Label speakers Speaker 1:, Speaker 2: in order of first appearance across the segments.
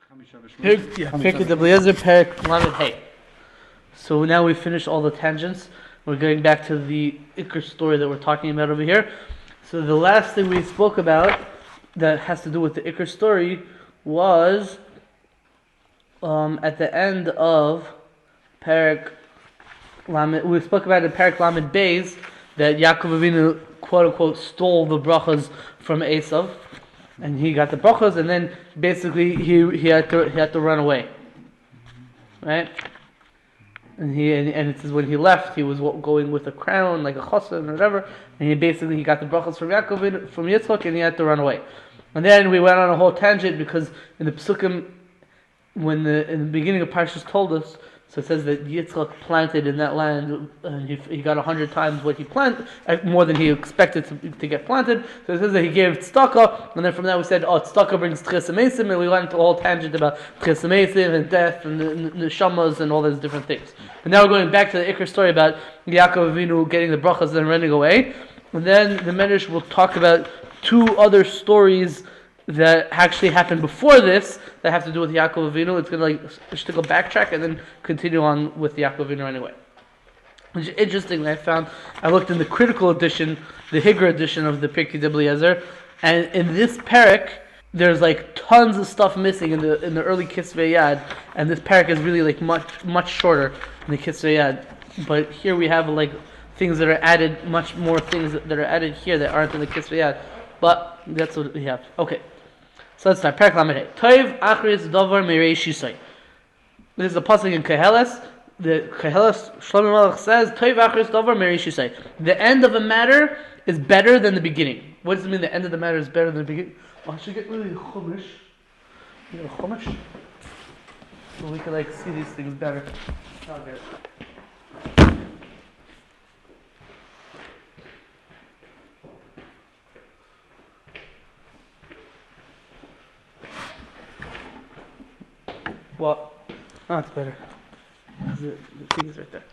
Speaker 1: So now we finished all the tangents. We're going back to the Iker story that we're talking about over here. So the last thing we spoke about that has to do with the Iker story was at the end of Perek Lamed. We spoke about in Perek Lamed Beis that Yaakov Avinu quote unquote stole the brachas from Eisav, and he got the brachas, and then basically he had to run away, right? And it says when he left, he was going with a crown, like a chosin or whatever, and he got the brachas from Yaakov, from Yitzchok, and he had to run away. And then we went on a whole tangent because in the Pesukim, in the beginning of Parshas told us, so it says that Yitzchok planted in that land, and he got 100 times what he planted, more than he expected to get planted. So it says that he gave tzedakah, and then from that we said, tzedakah brings tchias hameisim, and we went into a whole tangent about tchias hameisim and death and the neshamas and all those different things. And now we're going back to the Iker story about Yaakov Avinu getting the brachas and running away. And then the Medrash will talk about two other stories that actually happened before this that have to do with Yaakov Avinu. It's going to go backtrack and then continue on with Yaakov Avinu anyway. Which is interesting. I looked in the critical edition, the Higra edition of the Pirkei Eliezer, and in this parak there's like tons of stuff missing in the early Kisvei Yad, and this parak is really like much shorter than the Kisvei Yad. But here we have like things that are added, much more things that are added here that aren't in the Kisvei Yad. But that's what we have. Okay. So let's start. Perek Lamed. Toiv achris davar mirei shisai. This is a pasuk in Keheles. The Keheles Shlomo Melech says, "Toiv achris davar mirei shisai." The end of a matter is better than the beginning. What does it mean? The end of the matter is better than the beginning. Oh, I should get really chumash. You got a chumash, so we can see these things better. Okay. What? Oh, it's better. The thing is right there.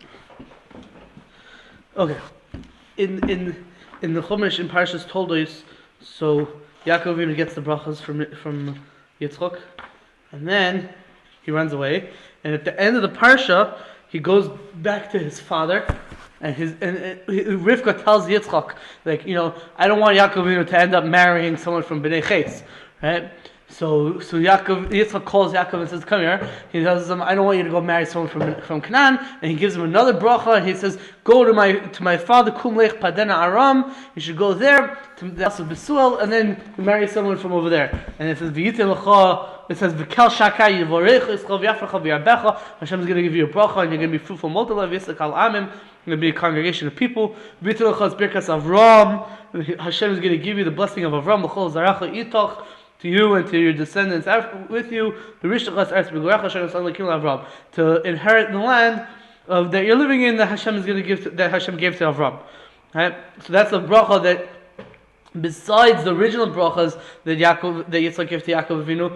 Speaker 1: Okay. In the Chumash in Parshas Toldos, so Yaakov Avinu gets the brachas from Yitzchok, and then he runs away. And at the end of the parsha, he goes back to his father, and Rivka tells Yitzchok, I don't want Yaakov Avinu to end up marrying someone from Bnei Ches, right? So Yitzchak calls Yaakov and says, "Come here." He tells him, "I don't want you to go marry someone from Canaan." And he gives him another bracha, and he says, "Go to my father, Kum Lech Padena Aram. You should go there to the house of Besuel, and then marry someone from over there." And it says, "V'yitin lecha." It says, "V'kel shakai yivorech ischov yafrecha v'yarbecha." Hashem is going to give you a bracha, and you're going to be fruitful, multiply. V'yisak al amim. You're going to be a congregation of people. V'yitin lecha is birkas Avram. Hashem is going to give you the blessing of Avram. L'chol zaracha itoch. To you and to your descendants with you, to inherit the land that you're living in that Hashem is going to give that Hashem gave to Avram. Right? So that's a bracha that, besides the original brachas that Yitzchak gave to Yaakov Avinu,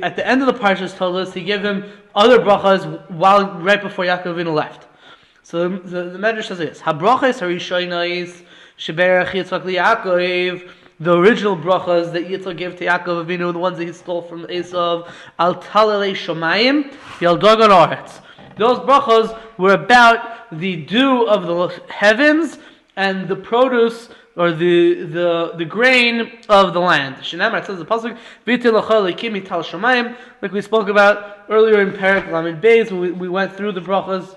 Speaker 1: at the end of the parshas told us he gave him other brachas right before Yaakov Avinu left. So the Medrash says this: Habrachas harishonos sheberach Yitzchak liYaakov. The original brachas that Yitzchok gave to Yaakov Avinu, the ones that he stole from Eisav, al talelei shomayim, yaldogon aretz. Those brachas were about the dew of the heavens and the produce or the grain of the land. Shenamar, it says the pasuk, v'yitin l'cha lekim tal shomayim, like we spoke about earlier in Perek Lamed Beis, when we went through the brachas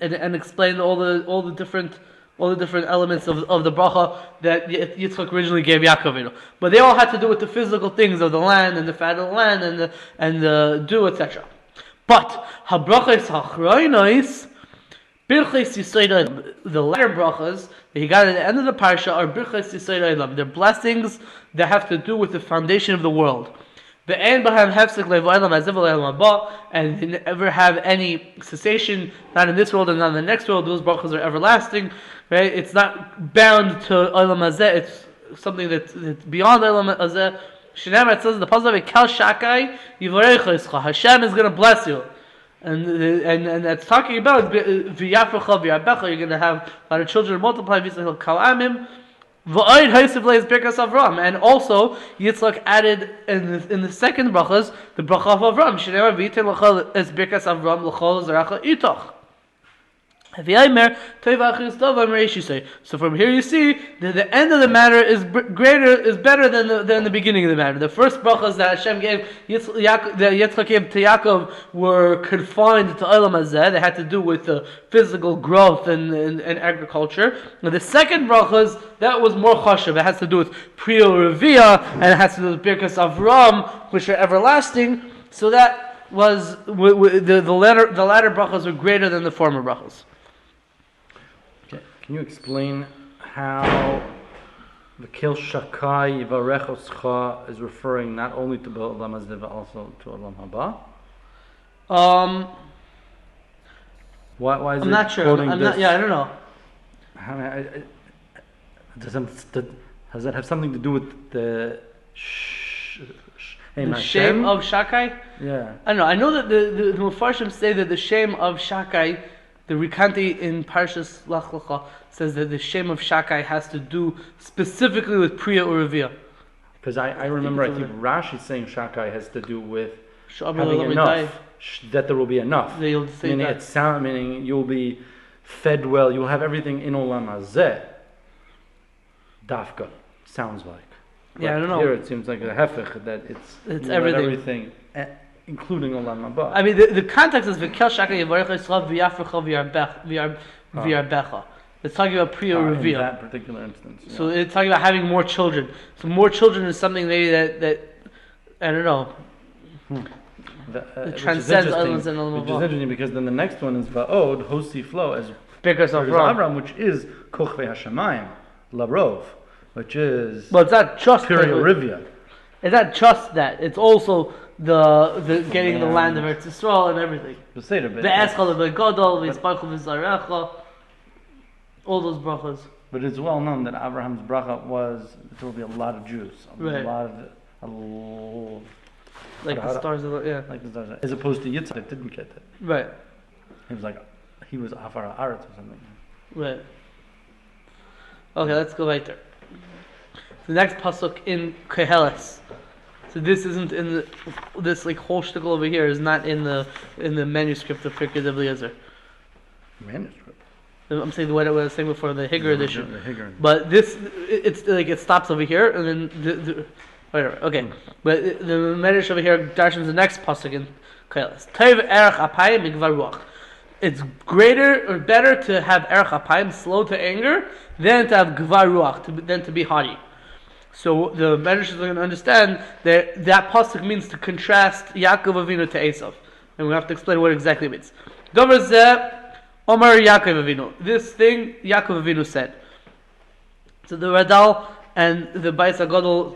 Speaker 1: and explained all the different elements of the bracha that Yitzchok originally gave Yaakov. But they all had to do with the physical things of the land and the fat of the land and the dew, etc. But habrachos hachroinos, birchos yisoid olam. The latter brachas that he got at the end of the parsha are birchos yisoid olam. They're blessings that have to do with the foundation of the world. And they never have any cessation, not in this world and not in the next world. Those brachas are everlasting, right? It's not bound to Olam Hazeh. It's something that's beyond Olam Hazeh. Shenamar, it says the pasuk, "Kel shakai yivorecha ischa." Hashem is going to bless you, and that's talking about v'yafrecha v'yarbecha. You're going to have a lot of children multiply. V'yisrael kal amim. V'oid Heisav leis Birkas Avraham, and also Yitzchok added in the second brachas the bracha of Avraham. Shneimar v'yitin l'chol es Birkas Avraham l'chol zeracha itoch. So from here you see that the end of the matter is better than the beginning of the matter. The first brachas that Hashem gave, that Yitzchok gave to Yaakov, were confined to Olam Hazeh. They had to do with physical growth and agriculture. And the second brachas, that was more chashuv. It has to do with Priya Revia, and it has to do with Birkas Avram, which are everlasting. So that was the latter brachas were greater than the former brachas.
Speaker 2: Can you explain how the Kil Shakai Yivarechoscha is referring not only to Olam Hazeh but also to Olam Haba? Why is
Speaker 1: I'm
Speaker 2: it
Speaker 1: not sure.
Speaker 2: quoting
Speaker 1: I'm
Speaker 2: this?
Speaker 1: not. Yeah, I don't know.
Speaker 2: Does that have something to do with the
Speaker 1: shame of Shakai?
Speaker 2: Yeah.
Speaker 1: I don't know. I know that the Mefarshim say that the shame of Shakai, the Rikanti in Parshas Lach Lecha says that the shame of Shakai has to do specifically with Priya Urevia.
Speaker 2: Because I remember, I think Rashi saying Shakai has to do with
Speaker 1: having
Speaker 2: having enough, that there will be enough. Meaning you'll be fed well, you'll have everything in Olam Hazeh. Dafka, sounds like.
Speaker 1: Yeah, I don't know.
Speaker 2: Here it seems like a hefech, that it's everything, including Olam Haba.
Speaker 1: I mean, the context is V'kel Shakai Yivarech Yisrael V'yafrecha V'yarbecha. It's talking about Priya Revia.
Speaker 2: In that particular instance. Yeah.
Speaker 1: So it's talking about having more children. So more children is something maybe that I don't know. It transcends others and
Speaker 2: Which is interesting because then the next one is Va'od Hosi Flo as
Speaker 1: Birkas
Speaker 2: Avram, which is Kochvei Hashamayim Larov, which is.
Speaker 1: But it's not just
Speaker 2: Priya Revia.
Speaker 1: It's not just that. It's also the getting the land of Eretz Yisrael and everything. The Eschal V'Godol V'Yispachol V'Zarecha. All those brachas.
Speaker 2: But it's well known that Abraham's bracha was there will be a lot of Jews,
Speaker 1: right. Like the stars of
Speaker 2: like the stars, as opposed to Yitzchok that didn't get that.
Speaker 1: Right.
Speaker 2: He was Afar Aretz or something.
Speaker 1: Right. Okay, let's go right there. The next pasuk in Koheles. So this isn't in this like whole shtickle over here is not in the manuscript of Pirkei Eliezer.
Speaker 2: Manuscript.
Speaker 1: I'm saying what I was saying before, the Higger edition.
Speaker 2: The Higger.
Speaker 1: But this, it's like it stops over here, and then whatever. Okay, but the Medrash over here darshans the next pasuk in Koheles. Tov erech apayim migvar ruach. It's greater or better to have erech apayim, slow to anger, than to have gvar ruach, than to be haughty. So the Medrash is going to understand that pasuk means to contrast Yaakov Avinu to Eisav, and we have to explain what exactly it means. Dover zeh. Omar Yaakov Avinu. This thing Yaakov Avinu said. So the Radal and the Bais HaGadol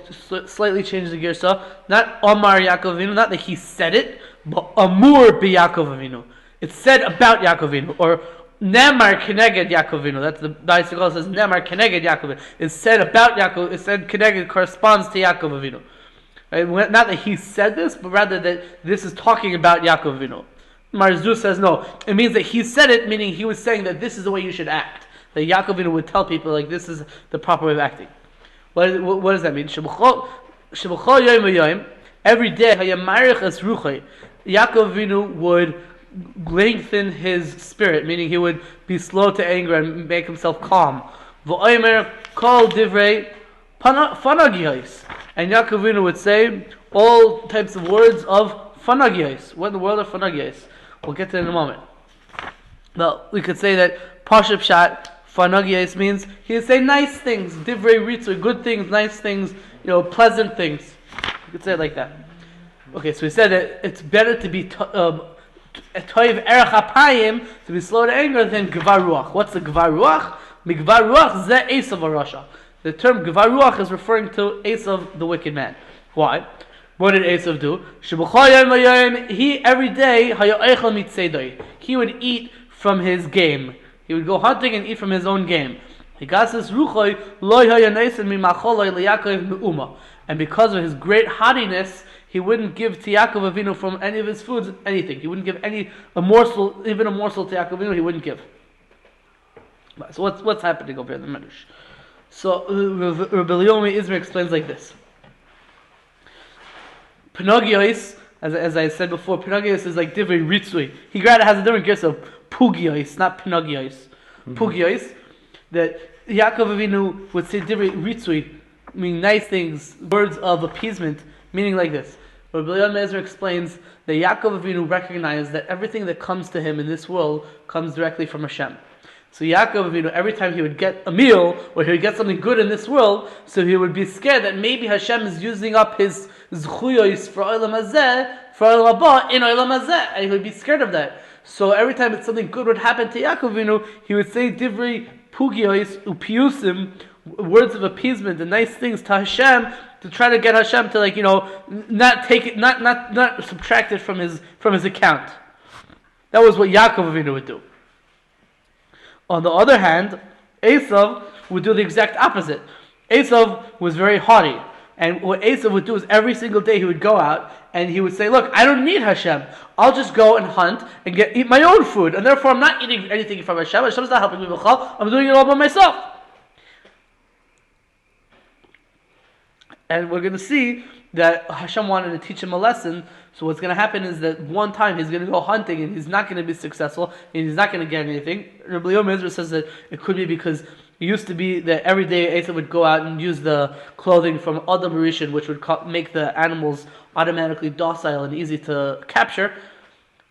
Speaker 1: slightly changed the Girsa. Not Omar Yaakov Avinu, not that he said it, but Amur be Yaakov Avinu. It's said about Yaakov Avinu, or Nemar Keneged Yaakov Avinu. That's the Bais HaGadol says Nemar Keneged Yaakov Avinu. It's said about Yaakov. It's said Keneged corresponds to Yaakov Avinu. Right? Not that he said this, but rather that this is talking about Yaakov Avinu. Marzu says no. It means that he said it, meaning he was saying that this is the way you should act. That Yaakov would tell people like this is the proper way of acting. What does that mean? Every day, Yaakov would lengthen his spirit, meaning he would be slow to anger and make himself calm. And Yaakov would say all types of words of fanagiyos. What in the world are fanagiyos? We'll get to it in a moment. But we could say that Pashup Shat, Fanagiyos means he would say nice things, Divrei Ritzur, good things, nice things, pleasant things. You could say it like that. Okay, so we said that it's better to be Toiv Erech Apayim, to be slow to anger, than Gvar Ruach. What's the Gvar Ruach? Gvar Ruach Ze Eisav Rasha. The term Gvar Ruach is referring to Eisav, the wicked man. Why? What did Eisav do? He every day he would eat from his game. He would go hunting and eat from his own game. And because of his great haughtiness, he wouldn't give to Yaakov Avinu from any of his foods anything. He wouldn't give even a morsel to Yaakov Avinu. He wouldn't give. So what's happening over here in the Medrash? So Rabbi Yomi Izmir explains like this. Pinagios, as I said before, Pinagios is like divrei ritzui. He has a different guess of pugios, not Pinagios. Pugios, that Yaakov Avinu would say divrei ritzui, meaning nice things, words of appeasement, meaning like this. Rabbi Yomi explains that Yaakov Avinu recognized that everything that comes to him in this world comes directly from Hashem. So Yaakov Avinu, every time he would get a meal or he would get something good in this world, so he would be scared that maybe Hashem is using up his zchuyos for olam hazeh, for olam haba in olam hazeh, and he would be scared of that. So every time that something good would happen to Yaakov Avinu, he would say divrei pugios upiusim, words of appeasement and nice things to Hashem, to try to get Hashem to not take it, not subtract it from his account. That was what Yaakov Avinu would do. On the other hand, Eisav would do the exact opposite. Eisav was very haughty. And what Eisav would do is every single day he would go out and he would say, look, I don't need Hashem. I'll just go and hunt and eat my own food. And therefore I'm not eating anything from Hashem. Hashem's not helping me. I'm doing it all by myself. And we're going to see that Hashem wanted to teach him a lesson. So what's going to happen is that one time he's going to go hunting and he's not going to be successful and he's not going to get anything. Rabbi Yomi says that it could be because it used to be that every day Esau would go out and use the clothing from Adam Rishon, which would make the animals automatically docile and easy to capture.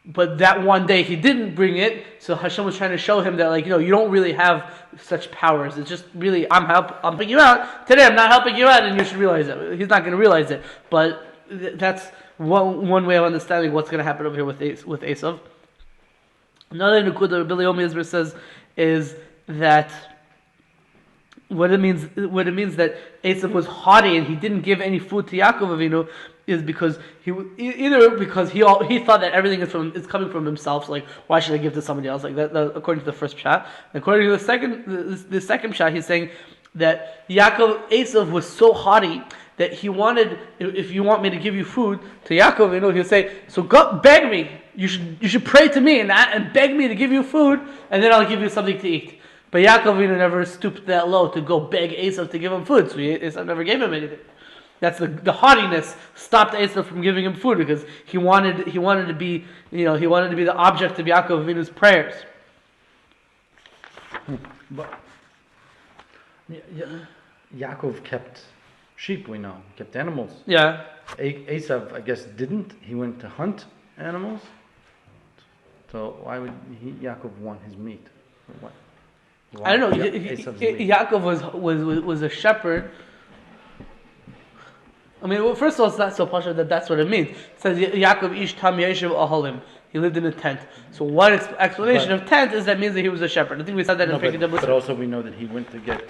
Speaker 1: But that one day he didn't bring it, so Hashem was trying to show him that, you don't really have such powers. It's just really, I'm helping you out. Today I'm not helping you out, and you should realize it. He's not going to realize it. But that's one way of understanding what's going to happen over here with Eisav. Another nukud that Rabbi Yomi says is that what it means that Eisav was haughty and he didn't give any food to Yaakov Avinu is because he thought that everything is coming from himself. So why should I give to somebody else? That according to the first pshat. According to the second pshat, he's saying that Eisav was so haughty that he wanted, if you want me to give you food to Yaakov, he'll say, so go beg me. You should pray to me and beg me to give you food, and then I'll give you something to eat. But Yaakov never stooped that low to go beg Eisav to give him food, so Eisav never gave him anything. That's the haughtiness stopped Eisav from giving him food because he wanted to be the object of Yaakov Avinu's prayers.
Speaker 2: But Yaakov kept sheep, we know, kept animals.
Speaker 1: Yeah.
Speaker 2: Eisav, I guess, didn't. He went to hunt animals. So why would Yaakov want his meat? Why?
Speaker 1: I don't know. Yaakov was a shepherd. I mean, well, first of all, it's not so partial that's what it means. It says Yaakov ish tam yeshiv ahalim. He lived in a tent. So one explanation of tent is that means that he was a shepherd. I think we said that in Pirkei Avos.
Speaker 2: But also we know that he went to get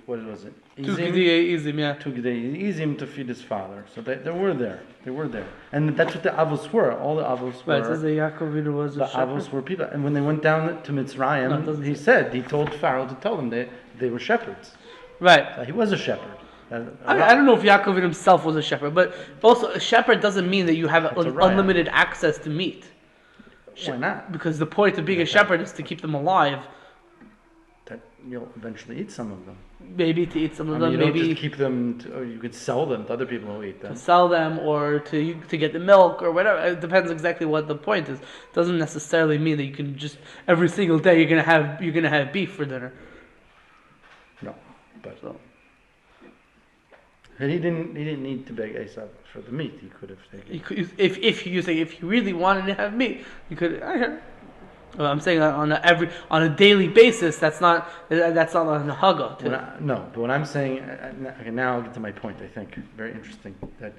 Speaker 2: what was it?
Speaker 1: Two Gidei Izim, yeah.
Speaker 2: Two Gidei Izim to feed his father. So they were there. They were there. And that's what the Avos were. All the Avos were.
Speaker 1: Right, it says that Yaakov was a shepherd.
Speaker 2: The Avos were people. And when they went down to Mitzrayim, he told Pharaoh to tell them they were shepherds.
Speaker 1: Right.
Speaker 2: So he was a shepherd.
Speaker 1: I don't know if Yaakov himself was a shepherd, but also a shepherd doesn't mean that you have unlimited access to meat.
Speaker 2: Why not?
Speaker 1: Because the point of being a shepherd is to keep them alive.
Speaker 2: That you'll eventually eat some of them.
Speaker 1: Maybe to eat some of them.
Speaker 2: You
Speaker 1: maybe
Speaker 2: don't just keep them, or you could sell them to other people who eat them.
Speaker 1: To sell them, or to get the milk, or whatever. It depends exactly what the point is. It doesn't necessarily mean that you can just every single day you're gonna have beef for dinner.
Speaker 2: No, but so. And he didn't need to beg Eisav for the meat. He could have taken.
Speaker 1: If you really wanted to have meat, you could. I'm saying on a daily basis. That's not a haga.
Speaker 2: No, but what I'm saying. Okay, now I'll get to my point. I think very interesting that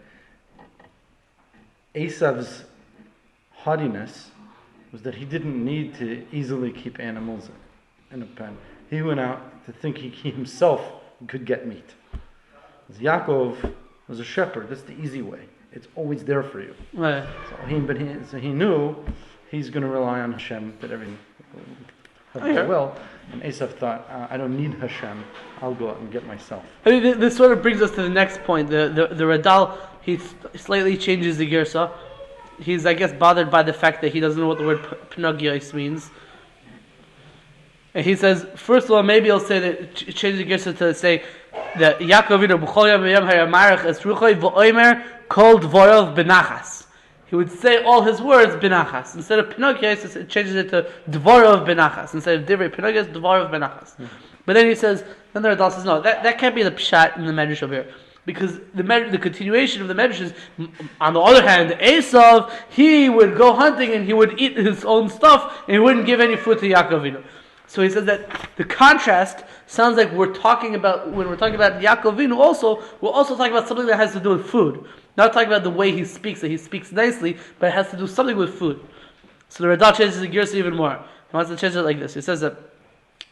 Speaker 2: Eisav's haughtiness was that he didn't need to easily keep animals in a pen. He went out to think he himself could get meat. Yaakov was a shepherd. That's the easy way. It's always there for you.
Speaker 1: Right.
Speaker 2: So he knew he's going to rely on Hashem that everything will well. And Eisav thought, I don't need Hashem. I'll go out and get myself.
Speaker 1: I mean, this sort of brings us to the next point. The Radal, he slightly changes the girsa. He's, I guess, bothered by the fact that he doesn't know what the word Pinagios means. And he says, first of all, maybe he'll say that, change the gears to say that Yaakov Avinu b'chol yom v'yom hayamarech es ruchoi v'oimer kol dvorov benachas. He would say all his words benachas. Instead of Pinocchios, it changes it to dvorov benachas. Instead of divrei Pinocchios, dvorov benachas. But then he says, then the Radal says, no, that can't be the pshat in the Medrash over here. Because the continuation of the Medrash is, on the other hand, Eisav, he would go hunting and he would eat his own stuff and he wouldn't give any food to Yaakov Avinu. So he says that the contrast sounds like when we're talking about Yaakov Avinu also, we're also talking about something that has to do with food. Not talking about the way he speaks, that he speaks nicely, but it has to do something with food. So the Radal changes the gears even more. He wants to change it like this. He says that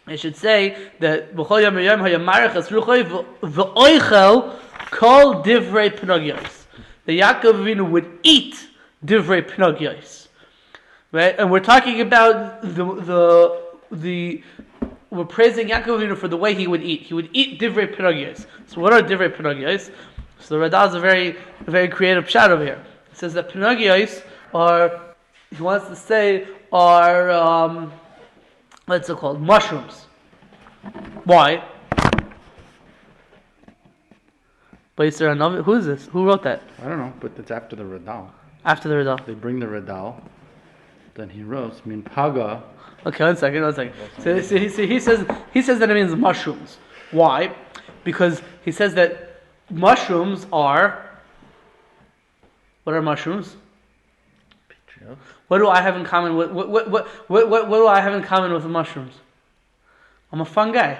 Speaker 1: it should say that B'chol yom v'yom hayamarech es ruchoi v'oichel kol divrei Pinocchios. The Yaakov Avinu would eat divrei Pinocchios. Right? And we're talking about we're praising Yaakov Avinu for the way he would eat. He would eat divrei Pinocchios. So what are divrei Pinocchios? So the Radal is a very creative pshat over here. It says that Pinocchios are, he wants to say, are, what's it called? Mushrooms. Why? Who is this? Who wrote that?
Speaker 2: I don't know, but it's after the Radal.
Speaker 1: After the Radal.
Speaker 2: They bring the Radal. Then he wrote, min paga.
Speaker 1: Okay, one second. So he says that it means mushrooms. Why? Because he says that mushrooms are. What are mushrooms? What do I have in common with what do I have in common with the mushrooms? I'm a fungi.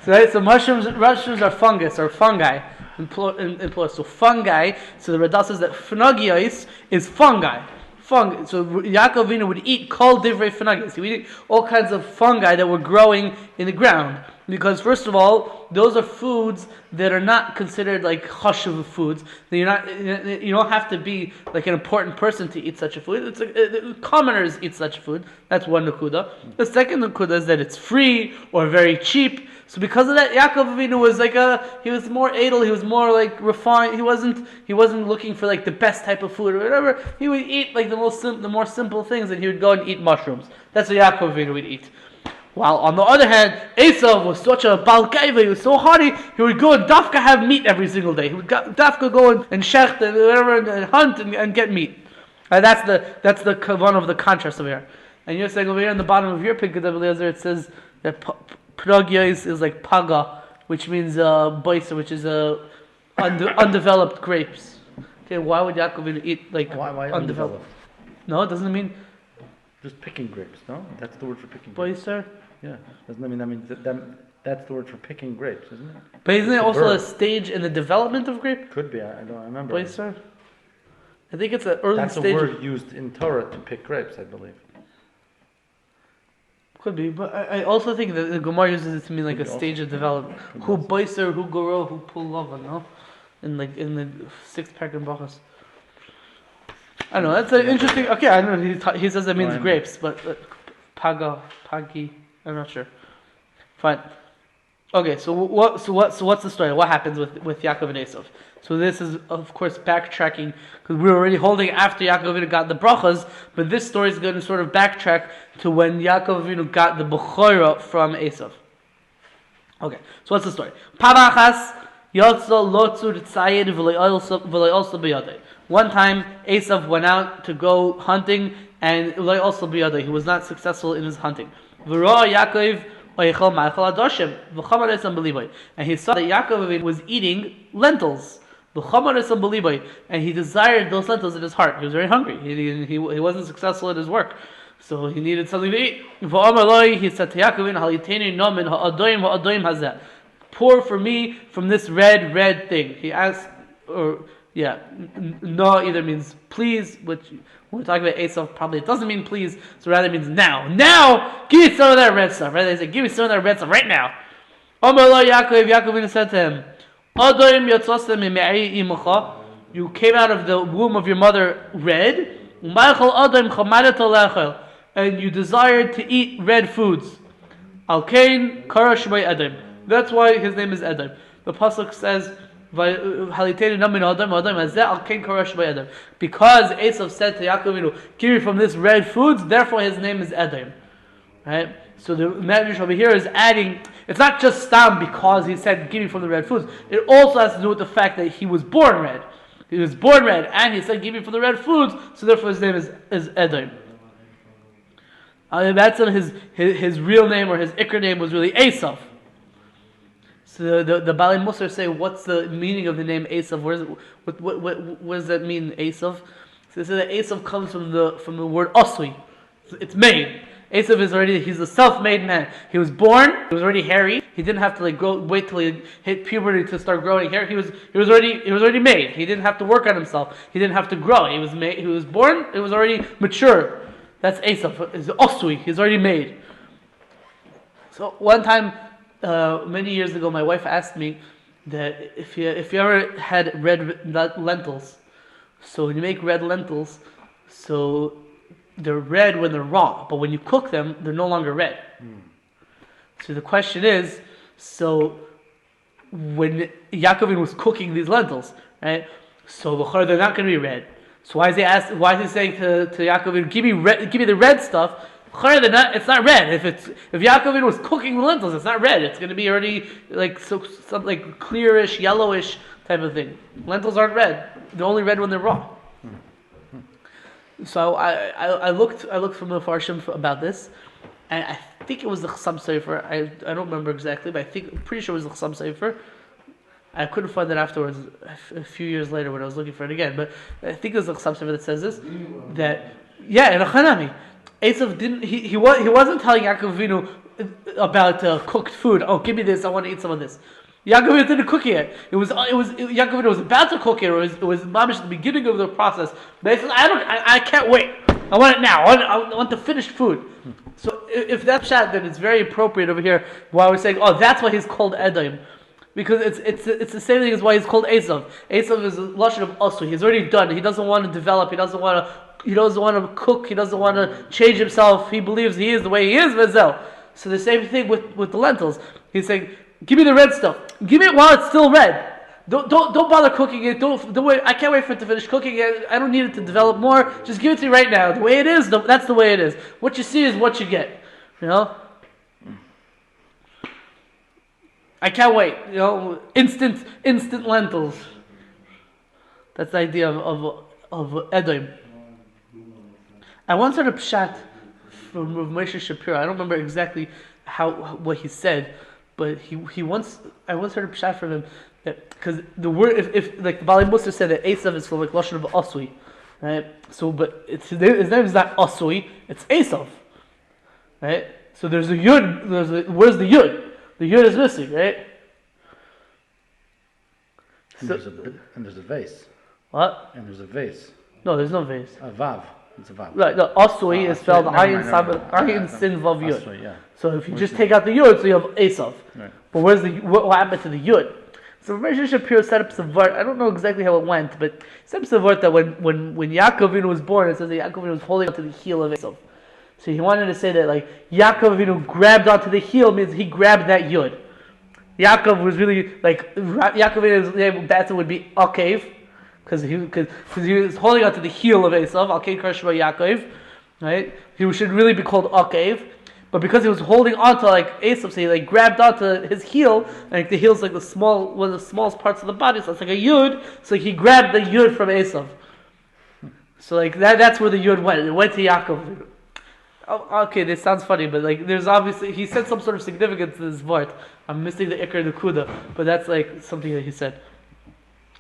Speaker 1: So mushrooms are fungus or fungi in plural. So fungi. So the Radal says that Pinocchios is fungi. So Yaakov Avinu would eat kol divrei Pinocchios. He would eat all kinds of fungi that were growing in the ground. Because first of all, those are foods that are not considered like chashuv foods. You don't have to be like an important person to eat such a food. It's like, commoners eat such a food. That's one nukuda. The second nukuda is that it's free or very cheap. So because of that, Yaakov Avinu was he was more edel. He was more like refined. He wasn't looking for like the best type of food or whatever. He would eat like the more simple things, and he would go and eat mushrooms. That's what Yaakov Avinu would eat. While on the other hand, Esau was such a balkeva, he was so haughty, he would go and dafka have meat every single day. He would dafka go and shecht and whatever and hunt and get meat. That's the one of the contrast over here. And you're saying over here on the bottom of your Pinkett Eliezer, it says that Pinocchios is like paga, which means boisa, which is undeveloped grapes. Okay, why would Yaakov eat like
Speaker 2: why undeveloped?
Speaker 1: No, it doesn't mean
Speaker 2: just picking grapes. No, that's the word for picking grapes.
Speaker 1: Boisa.
Speaker 2: Yeah, doesn't that mean that's the word for picking grapes, isn't it?
Speaker 1: But isn't it also a stage in the development of grape?
Speaker 2: Could be. I don't remember.
Speaker 1: Boisa. I think it's an early stage.
Speaker 2: That's a word used in Torah to pick grapes, I believe.
Speaker 1: Could be, but I also think that the Gemara uses it to mean like a stage of development. Who boiser, who goro, who pullava, no? In the sixth parak in Brachos. I don't know. That's an interesting. Okay, I don't know. He says it means grapes, but pagi. I'm not sure. Fine. Okay, so what's the story? What happens with Yaakov and Eisav? So this is of course backtracking because we were already holding after Yaakov Avinu got the brachas, but this story is going to sort of backtrack to when Yaakov Avinu got the bechora from Eisav. Okay, so what's the story? Pavachas yotza lotzu tzayid v'lei also biyadei. One time Eisav went out to go hunting and v'lei also biyadei. He was not successful in his hunting. V'roa Yaakov. And he saw that Yaakov was eating lentils. And he desired those lentils in his heart. He was very hungry. He wasn't successful in his work. So he needed something to eat. He said to Yaakov, pour for me from this red thing. He asked, no either means please, which when we're talking about Esau, probably it doesn't mean please, so rather it means now. Now, give me some of that red stuff. Right? They said, give me some of that red stuff right now. Yaakov said to him, you came out of the womb of your mother red, and you desired to eat red foods. That's why his name is Edom. The pasuk says, because Esau said to Yaakov, give me from this red foods, therefore his name is Edom. right? So the Medrash over here is adding, it's not just Stam because he said, give me from the red foods. It also has to do with the fact that he was born red. He was born red, and he said, give me from the red foods, so therefore his name is Edom. That's his real name, or his Iker name was really Eisav. So the Balei Musar say, what's the meaning of the name Eisav? What does that mean, Eisav? So they say that Eisav comes from the word Osui. It's made. Eisav he's a self-made man. He was born, he was already hairy. He didn't have to wait till he hit puberty to start growing hair. He was already made. He didn't have to work on himself. He didn't have to grow. He was born, it was already mature. That's Eisav. It's Osui. He's already made. So one time, many years ago, my wife asked me that if you ever had red lentils, so when you make red lentils, so they're red when they're raw, but when you cook them, they're no longer red. So the question is, so when Yaakov was cooking these lentils, right? So they're not going to be red. So why is he saying to Yaakov, give me the red stuff? It's not red. If Yaakov was cooking the lentils, it's not red. It's going to be already something like clearish, yellowish type of thing. Lentils aren't red. They're only red when they're raw. So I looked from the Farshim about this, and I think it was the Chassam Sofer. I don't remember exactly, but I'm pretty sure it was the Chassam Sofer. I couldn't find it afterwards, a few years later when I was looking for it again, but I think it was the Chassam Sofer that says this, that, yeah, in a Hanami, Eisav didn't, he wasn't telling Yaakov Avinu about cooked food. Oh, give me this, I want to eat some of this. Yaakov didn't cook it yet. Yaakov was about to cook it. It was mamish at the beginning of the process. But he said, I can't wait. I want it now. I want the finished food. So if that's shot, then it's very appropriate over here why we're saying, oh, that's why he's called Edom. Because it's the same thing as why he's called Eisav. Eisav is a lashon of Asu. He's already done. He doesn't want to develop. He doesn't want to cook. He doesn't want to change himself. He believes he is the way he is. Vazel. So the same thing with the lentils. He's saying, give me the red stuff. Give me it while it's still red. Don't bother cooking it. Don't wait. I can't wait for it to finish cooking it. I don't need it to develop more. Just give it to me right now. The way it is, that's the way it is. What you see is what you get. You know. I can't wait. You know, instant lentils. That's the idea of Edom. I once heard a pshat from Rav Moshe Shapiro. I don't remember exactly what he said. But I once heard a pshat from him that because the word if like the Balei Musar said that Eisav is from like lashon of Asui, right? So but his name is not Asui, it's Eisav, right? So there's a yud. Where's the yud? The yud is missing, right?
Speaker 2: And there's a vase.
Speaker 1: What?
Speaker 2: And there's a vase.
Speaker 1: No, there's no vase.
Speaker 2: A vav. It's a vav.
Speaker 1: Right. The Asui is spelled ayin sin vav yud.
Speaker 2: Asui, yeah.
Speaker 1: So if you just take out the yud, so you have Eisav.
Speaker 2: Right.
Speaker 1: But what happened to the yud? So Rav Moshe Shapiro set up some vart. I don't know exactly how it went, but he set up some vart that when Yaakov was born, it says that Yaakov was holding onto the heel of Eisav. So he wanted to say that like Yaakov grabbed onto the heel means he grabbed that yud. Yacov was really like Yaakov's name Batson would be akev because he was holding onto the heel of Eisav. Akev Krashma Yaakov, right? He should really be called akev. But because he was holding onto like Eisav, so he like grabbed onto his heel, like the heel's like one of the smallest parts of the body, so it's like a yud. So he grabbed the yud from Eisav. So like that's where the yud went. It went to Yaakov. Oh, okay, this sounds funny, but like there's obviously he said some sort of significance to this vart. I'm missing the ikar the kuda, but that's like something that he said.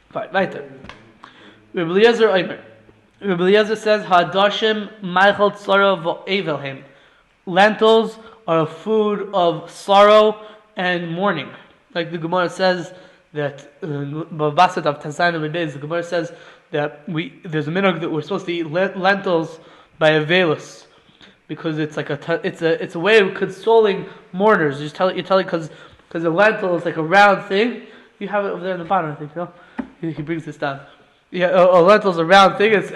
Speaker 1: Fine, weiter. Rabbi Eliezer says, "Hadashim ma'achal tzara v'evelhem." Lentils are a food of sorrow and mourning. Like the Gemara says that Babasat of Tanzania the Gemara says that there's a minhag that we're supposed to eat lentils by Avelus because it's like it's a way of consoling mourners. You're telling because the lentil is like a round thing. You have it over there in the bottom, I think. No, he brings this down. Yeah, a lentil is a round thing, it's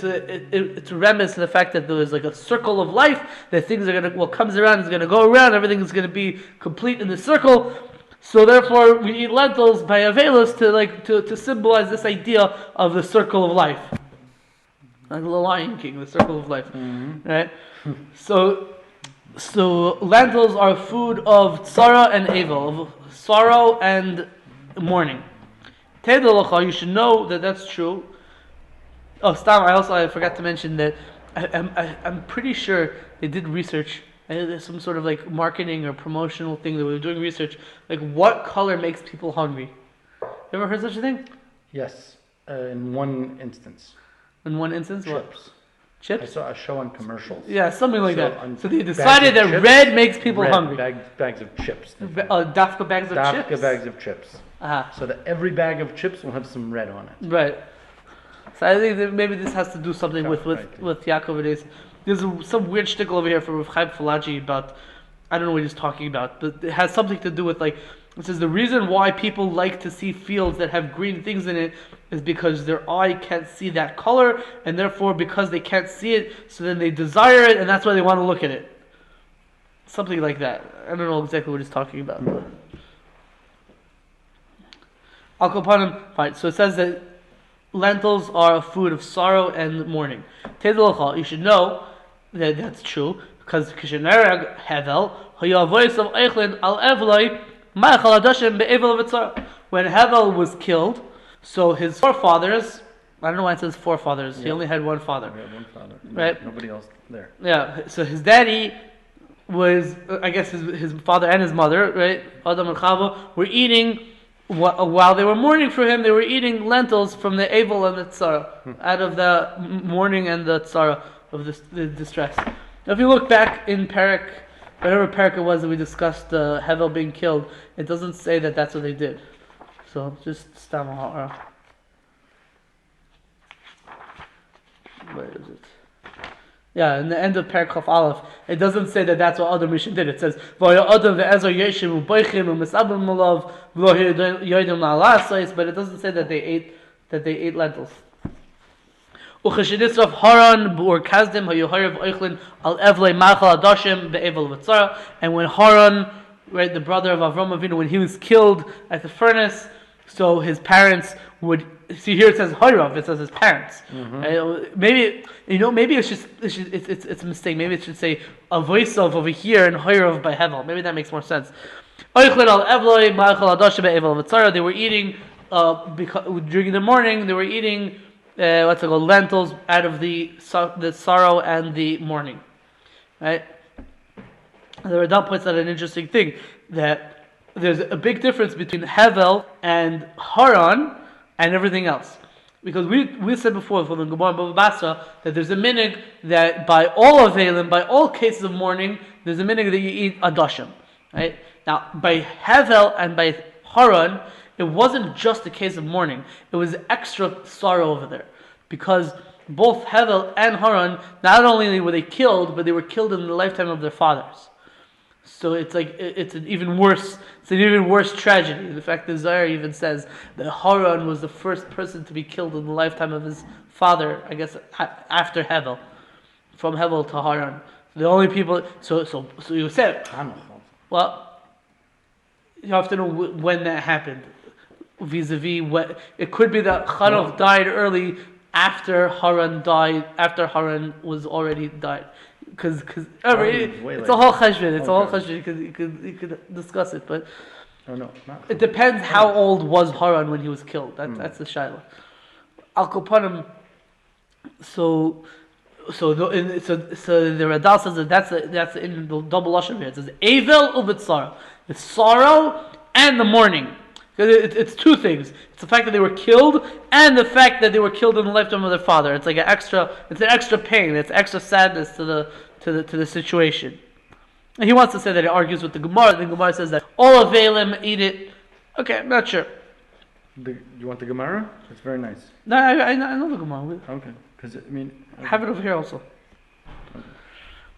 Speaker 1: a reminiscence to the fact that there's like a circle of life, that things are what comes around is gonna go around, everything is gonna be complete in the circle. So therefore, we eat lentils by Avelus to symbolize this idea of the circle of life, like the Lion King, the circle of life, right? So So lentils are food of tzara and evil, of sorrow and mourning. Tedalacha, you should know that that's true. Oh, Stam, I forgot to mention that I'm pretty sure they did research. There's some sort of like marketing or promotional thing that we were doing research. Like, what color makes people hungry? You ever heard such a thing?
Speaker 2: Yes, in one instance.
Speaker 1: In one instance,
Speaker 2: Chips.
Speaker 1: what? Chips?
Speaker 2: I saw a show on commercials.
Speaker 1: Yeah, something like
Speaker 2: So
Speaker 1: that. So they decided that
Speaker 2: chips,
Speaker 1: red makes people
Speaker 2: red,
Speaker 1: hungry.
Speaker 2: Bags of chips.
Speaker 1: Dafka bags of chips?
Speaker 2: Dafka bags of chips.
Speaker 1: Uh-huh.
Speaker 2: So that every bag of chips will have some red on it.
Speaker 1: Right. So I think that maybe this has to do something with Yaakov and Esau. There's some weird shtickle over here from Rav Chaim Falaji about, I don't know what he's talking about, but it has something to do with, like, it says the reason why people like to see fields that have green things in it is because their eye can't see that color, and therefore because they can't see it, so then they desire it, and that's why they want to look at it. Something like that. I don't know exactly what he's talking about. Al Kapanim, fine. So it says that lentils are a food of sorrow and mourning. Tedalacha, you should know that that's true, because Kishenerag Hevel, Haya voice of Eichlin al Evloi, Ma'achal Adashim be'evel v'tzar. When Hevel was killed, so his forefathers, I don't know why it says forefathers, he only had one father.
Speaker 2: We had one father.
Speaker 1: Right?
Speaker 2: Nobody else there.
Speaker 1: Yeah, so his daddy was, I guess his father and his mother, right? Adam and Chava were eating, while they were mourning for him, they were eating lentils from the Eivel and the Tzara, out of the mourning and the Tzara of the distress. Now, if you look back in Parak, whatever Parak it was that we discussed Hevel being killed, it doesn't say that that's what they did. So just Stam Ha'ara. Where is it? Yeah, in the end of Parak Chaf Aleph, it doesn't say that that's what Adam Rishon did. It says, "V'ya Adam ve'ezer yeshim u'boichim u'misabim malav v'lo yodim na'alasais," but it doesn't say that they ate lentils. Ucheshenitzrav Haran b'ur kazdim ha'yohariv oichlin al evlei machal adashim be'evel v'tzara. And when Haran, right, the brother of Avraham Avinu, when he was killed at the furnace, so his parents would see here. It says Harav. It says his parents. Maybe it's a mistake. Maybe it should say a voice of over here and Harav by Hevel. Maybe that makes more sense. They were eating during the morning. They were eating lentils out of the sorrow and the mourning. Right. The Radam points out an interesting thing, that there's a big difference between Hevel and Haran and everything else. Because we said before from the Gemara Bava Basra that there's a minig that by all avelim, by all cases of mourning, there's a minig that you eat adashim. Right? Now, by Hevel and by Haran, it wasn't just a case of mourning. It was extra sorrow over there. Because both Hevel and Haran, not only were they killed, but they were killed in the lifetime of their fathers. So it's like it's an even worse tragedy. In fact, the Zohar even says that Haran was the first person to be killed in the lifetime of his father, I guess after Hevel, from Hevel to Haran. The only people. So you said, well, you have to know when that happened. Vis-a-vis what it could be that Chanukh died early after Haran died. After Haran was already died. Because it's a whole cheshbon. It's a whole cheshbon. You could discuss it, but it depends how old was Haran when he was killed. That's the shaila. Al Kopanim. So the Radal says that that's in the double lashon here. It says Eivel u'v'tzara, the sorrow and the mourning. It's two things. It's the fact that they were killed and the fact that they were killed in the lifetime of their father. It's like an extra pain. It's extra sadness to the situation. And he wants to say that it argues with the Gemara. The Gemara says that all avelim eat it. Okay, I'm not sure.
Speaker 2: You want the Gemara? It's very nice.
Speaker 1: No, I know the Gemara.
Speaker 2: Okay, because
Speaker 1: I have it over here also.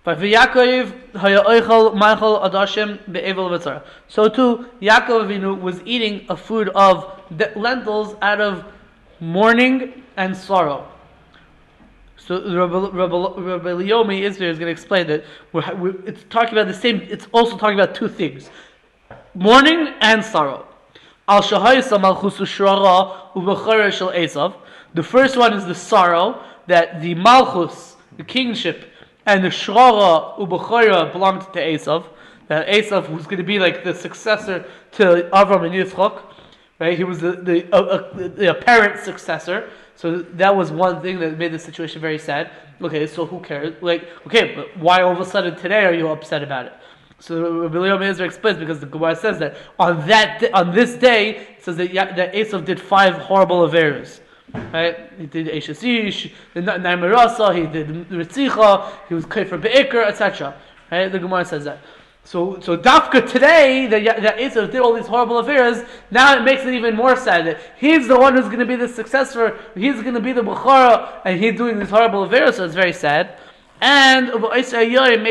Speaker 1: But Yaakov ha'yochel ma'achal adashim be'evel v'tzara. So too, Yaakov Avinu was eating a food of lentils out of mourning and sorrow. So Rabbi Leomi Israel is going to explain that it's talking about the same. It's also talking about two things: mourning and sorrow. Al shahayis malchus u'shrara u'bechara shel Eisav. The first one is the sorrow that the malchus, the kingship, and the Shrara Ubechora belonged to Eisav. That Eisav was going to be like the successor to Avraham and Yitzchok, right? He was the apparent successor. So that was one thing that made the situation very sad. Okay, so who cares? Like, okay, but why all of a sudden today are you upset about it? So Rabbi Eliezer explains, because the Gemara says that on this day, it says that Esau did 5 horrible averos. Right? He did Eishasish, the Naimarasa, he did Ritzicha, he was Kaifer Be'ikr, etc. Right? The Gemara says that. So Dafka today, that Esau did all these horrible affairs, now it makes it even more sad that he's the one who's going to be the successor, he's going to be the Bukhara, and he's doing these horrible affairs, so it's very sad. And Avraham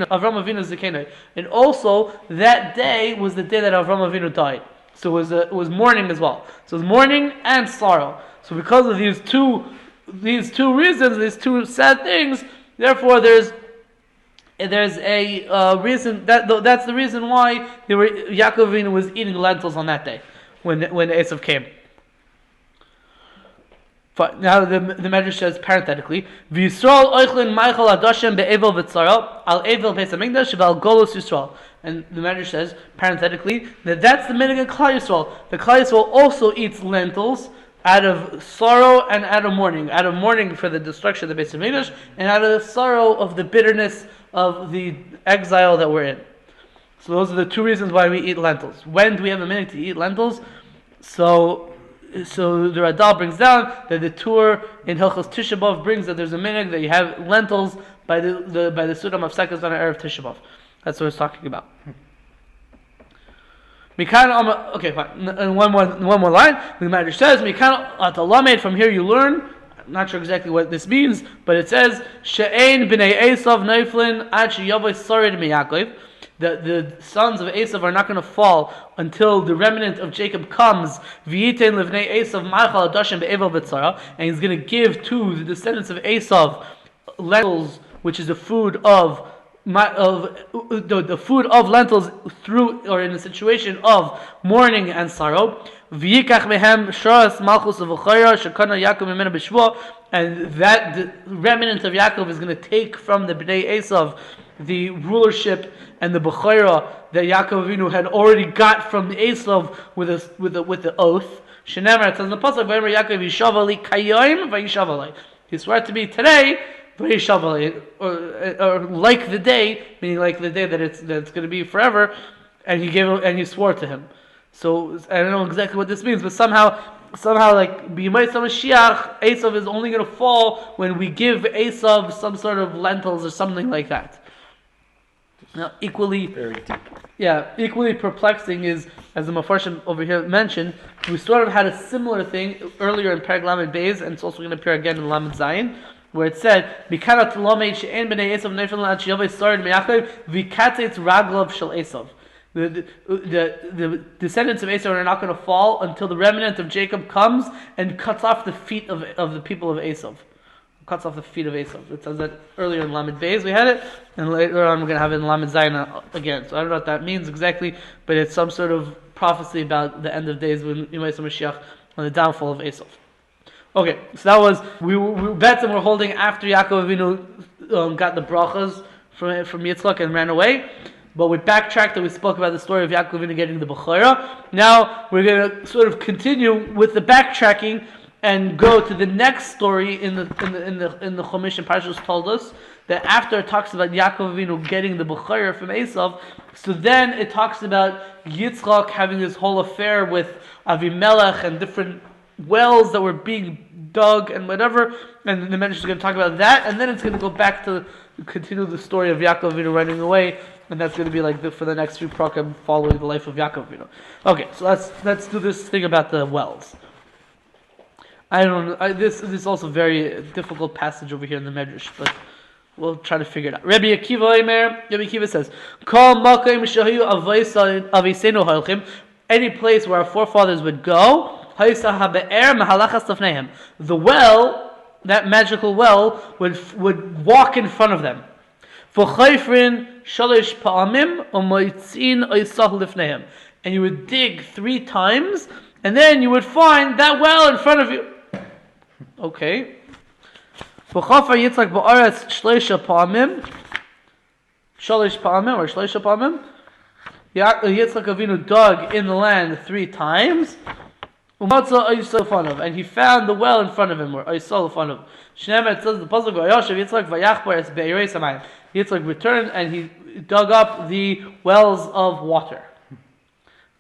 Speaker 1: Avinu Zakena. And also, that day was the day that Avraham Avinu died. So it was mourning as well. So it was mourning and sorrow. So because of these two reasons, these two sad things, therefore there's a reason that's the reason why Yaakov Avinu was eating lentils on that day when Eisav came. But now the Medrash says parenthetically, V'Yisrael oichlin meichel adoshem be'evel v'tzara al evel beis hamikdash v'al golos Yisrael. And the Medrash says parenthetically that's the minhag of Klal Yisrael. The Klal Yisrael also eats lentils out of sorrow and out of mourning for the destruction of the Beis Hamikdash, and out of the sorrow of the bitterness of the exile that we're in. So those are the two reasons why we eat lentils. When do we have a minute to eat lentils? So the Radal brings down that the Tur in Hilchos Tisha B'Av brings that there's a minhag that you have lentils by the Sudam of Sekas on Erev Tisha B'Av. That's what it's talking about. Okay, fine. And one more line. The Medrash says, "Mikan from here you learn." I'm not sure exactly what this means, but it says, "She'ein b'nei Eisav neiflin ad sheyavos sarid miYaakov." The sons of Eisav are not going to fall until the remnant of Jacob comes. V'yitein levnei Eisav ma'achal adoshem be'evel v'tzara, and he's going to give to the descendants of Eisav lentils, which is the food of lentils through or in a situation of mourning and sorrow. V'yikach mehem sharas malchus v'chayra shekana Yaakov mimena b'shvua, and that the remnant of Yaakov is going to take from the Bnei Eisav the rulership and the Bechira that Yaakov Avinu had already got from the Eisav with the oath. Shenemar, it says in the pasuk, "Vaymer Yaakov yishavali kayim vayishavalei." He swore to me today, vayishavalei, or like the day, meaning like the day that it's going to be forever, and he swore to him. So I don't know exactly what this means, but somehow like B'yimai Mashiach, Eisav is only going to fall when we give Eisav some sort of lentils or something like that. Now, equally perplexing is, as the Mefarshim over here mentioned, we sort of had a similar thing earlier in Perek Lamed Beis, and it's also going to appear again in Lamed Zayin, where it said, "Mikanat lomeid she'en b'nei Eisav neifel ad sheyavos sarid miYaakov v'katetz raglav shel Eisav." The descendants of Esau are not going to fall until the remnant of Jacob comes and cuts off the feet of the people of Esau. Cuts off the feet of Esau. It says that earlier in Lamed Beis we had it, and later on we're going to have it in Lamed Zayin again. So I don't know what that means exactly, but it's some sort of prophecy about the end of days when Yimai Mashiach on the downfall of Esau. Okay, so that was we bet and we're holding after Yaakov Avinu got the brachas from Yitzchok and ran away. But we backtracked and we spoke about the story of Yaakov Avinu getting the Bechorah. Now we're going to sort of continue with the backtracking and go to the next story in the Chumash and Parshas told us that after it talks about Yaakov Avinu getting the Bechorah from Eisav, so then it talks about Yitzchok having this whole affair with Avimelech and different wells that were being dug and whatever, and the Medrash is going to talk about that, and then it's going to go back to continue the story of Yaakov Avinu running away, and that's going to be like for the next few program following the life of Yaakov Avinu. Okay, so let's do this thing about the wells. I don't know. This is also a very difficult passage over here in the Medrash, but we'll try to figure it out. Rabbi Akiva says, "Kol makom shahu avosenu halchim." Any place where our forefathers would go, the well, that magical well, would walk in front of them. And you would dig 3 times, and then you would find that well in front of you. Okay. V'chafar Yitzchak ba'aretz shleisha pa'amim, shalish pa'amim or shleisha pa'amim. Yitzchak Avinu dug in the land 3 times. Umatza Eisav lefanov, and he found the well in front of him, or Eisav lefanov. Shneimah, it says the pasuk Vayashav Yitzchak vayachbar es be'irei samayim. Yitzchak returned and he dug up the wells of water.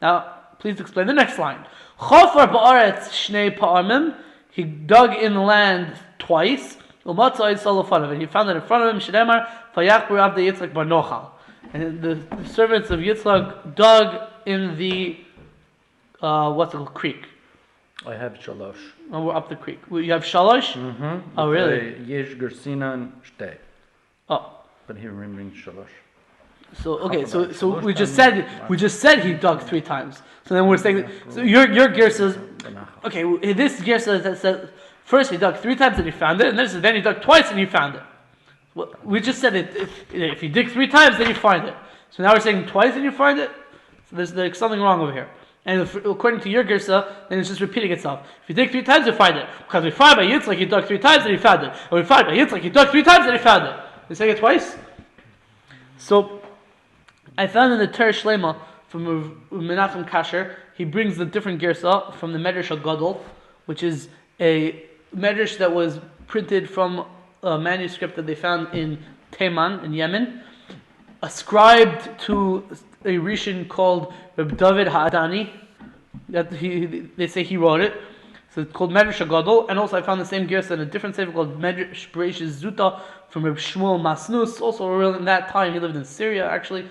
Speaker 1: Now, please explain the next line. Chafar ba'aretz shnei pa'amim. He dug in the land twice. Umatza Eisav lefanov, and he found it in front of him. Shneimah vayachbar avdei Yitzchak banochal. And the servants of Yitzchak dug in the what's it called, creek.
Speaker 2: I have shalosh.
Speaker 1: Oh, we're up the creek. You have shalosh?
Speaker 2: Mm-hmm.
Speaker 1: Oh, really?
Speaker 2: Yesh gersinan shtei.
Speaker 1: Oh.
Speaker 2: But he remembers shalosh.
Speaker 1: So okay, so we just said he dug 3 times. So then we're saying so your gear says okay. This gear says first he dug 3 times and he found it, and then he dug twice and he found it. Well, we just said it. If you dig 3 times, then you find it. So now we're saying twice and you find it. So there's something wrong over here. And according to your Gersa, then it's just repeating itself. If you dig 3 times, you find it. Because we find by Yitzchak, he dug 3 times and he found it. And we find by Yitzchak, he dug 3 times and he found it. You saying it twice? So, I found in the Ter Shlema from Menachem Kasher, he brings the different Gersa from the Medrash HaGadol, which is a Medrash that was printed from a manuscript that they found in Teiman, in Yemen, ascribed to a Rishon called Reb David Ha'adani, that they say he wrote it. So it's called Medrash HaGadol, and also I found the same gersa in a different sefer called Medrash Bereishis Zuta from Reb Shmuel Masnus. Also, in that time he lived in Syria, actually,